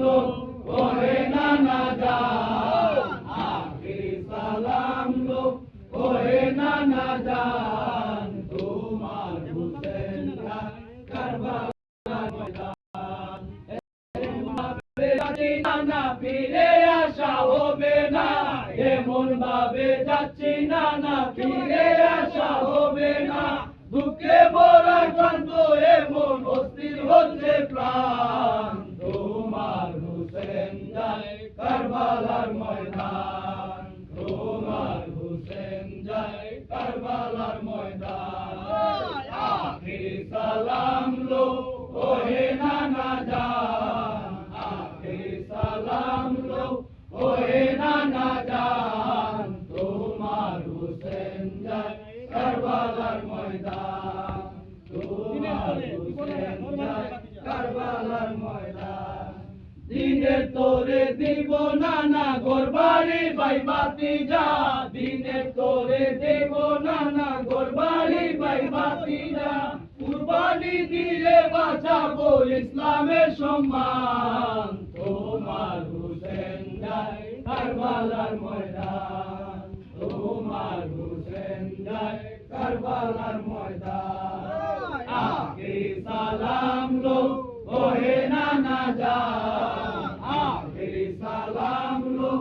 লো ওহে নানা জান আখিরি সালাম লো ওহে নানা জান তোমার হুসেন কারবালার ময়দান নানা ফিরে আসা হবে না এমন ভাবে যাচ্ছি নানা ফিরে আসা হবে না দুঃখে ভরা ক্লান্ত এমন অস্থির হচ্ছে প্রাণ তোমার হুসেন যায় কারবালার ময়দান তোমার হুসেন যায় কারবালার ময়দান আখিরি সালাম লো ওহে নানা জান আখিরি সালাম লো ওহে নানা জান তোমার হুসেন যায় কারবালার ময়দান তোমার হুসেন যায় কারবালার ময়দান দিনের তোরে দিব নানা গোরবাড়ি বাই বাতি যা দিনের তোরে দেব নানা গোরবাড়ি বাই বাতি যা কুরবানি দিয়ে বাঁচাবো ইসলামের সম্মান তোমার হুসেন যায় কারবালার ময়দান তোমার হুসেন যায় কারবালার ময়দান আখিরি সালাম লো ওহে নানা জান আখিরি সালাম লো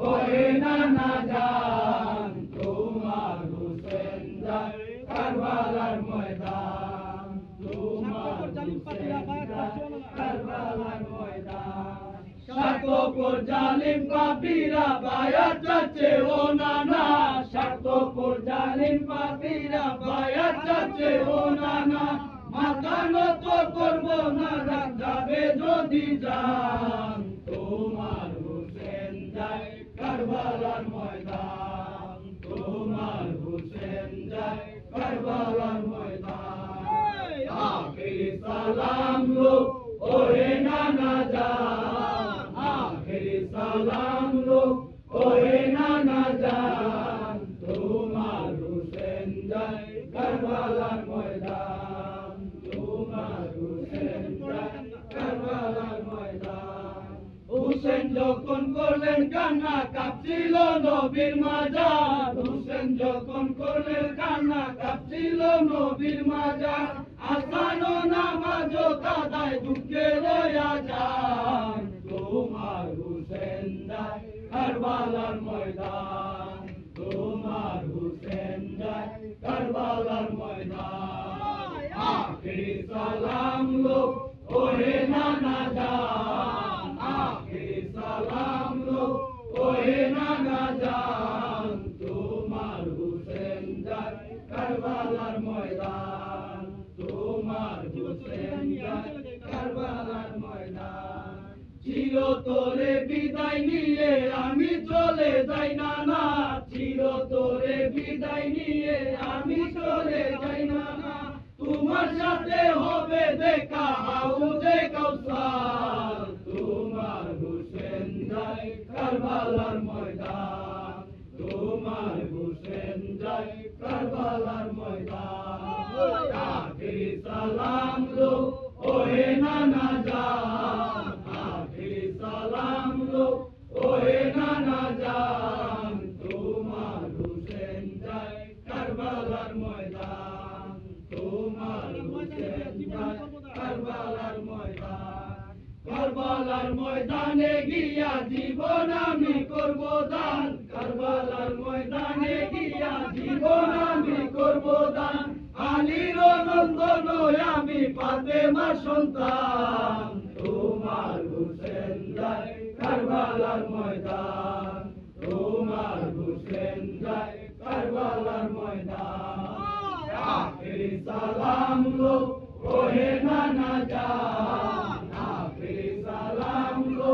ওহে নানা জান তোমার হুসেন যায় কারবালার ময়দান তোমার হুসেন যায় কারবালার ময়দান স্বার্থপর জালিম পাপীরা বায়াত চাচ্ছে ও নানা স্বার্থপর জালিম পাপীরা বায়াত চাচ্ছে ও নানা মাথা নত করবো না যাবে যদি জান তোমার হুসেন যায় কারবালার ময়দান তোমার হুসেন যায় কারবালার ময়দান আখিরি সালাম লো ওহে নানা জান আখিরি সালাম লো ওহে নানা জান তোমার হুসেন যায় কারবালার ময়দান তোমার হুসেন যায় কারবালার ময়দান হুসেন যখন করলেন কান্না কাঁপছিল নবীর মাজার হুসেন যখন করলেন কান্না কাঁপছিল নবীর মাজার আসান নামাজ কাদায় দুঃখে রয়া যান তোমার হুসেন যায় কারবালার ময়দান তোমার হুসেন যায় কারবালার ময়দান আখিরি সালাম লো ওহে নানা জান আখিরি সালাম লো ওহে নানা জান তোমার হুসেন যায় কারবালার ময়দান তোমার হুসেন যায় কারবালার ময়দান চির তোরে বিদায় নিয়ে আমি চলে যাই নানা চির তোরে বিদায় নিয়ে আমি চলে যাই নানা তোমার সাথে হবে দেখা হাউজে কাউসার তোমার হুসেন যায় কারবালার ময়দান তোমার হুসেন যায় কারবালার ময়দান আখিরি সালাম লো ওহে নানা জান আখিরি সালাম লো ওহে নানা জান তোমার হুসেন যায় কারবালার ময়দান তোমার হুসেন যায় কারবালার ময়দান কারবালার ময়দানে গিয়া জীবন আমি করব দান কারবালার ময়দানে গিয়া জীবন আমি করব দান আলীর নন্দন আমি ফাতেমার সন্তান তোমার হুসেন যায় কারবালার ময়দান তোমার হুসেন যায় কারবালার ময়দান আখিরি সালাম লো ওহে নানা জান আখিরি সালাম লো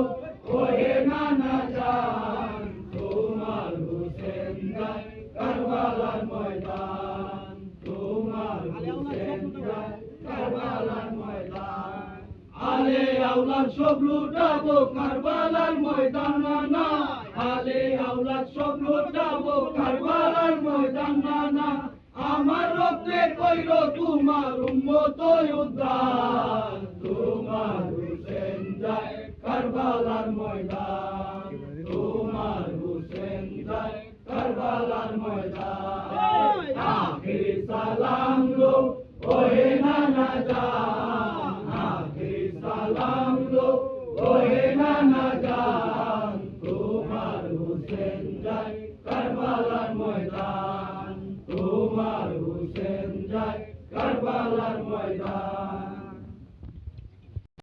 ওহে নানা জান তোমার হুসেন যায় কারবালার ময়দান তোমার হুসেন যায় কারবালার ময়দান আলে আওলাদ সব লুটাবো কারবালার ময়দান নানা আলে আওলাদ সব লুটাবো কারবালার ময়দান নানা আমার রক্তে কইর তোমার উম্মত উদ্ধার তোমার হুসেন যায় কারবালার কারবালার ময়দান তোমার হুসেন যায় কারবালার ময়দান আখিরি সালাম দো ওহে নানা জান আখিরি সালাম দো ওহে নানা জান তোমার হুসেন যায় কারবালার ময়দান তোমার হুসেন যায় কারবালার ময়দান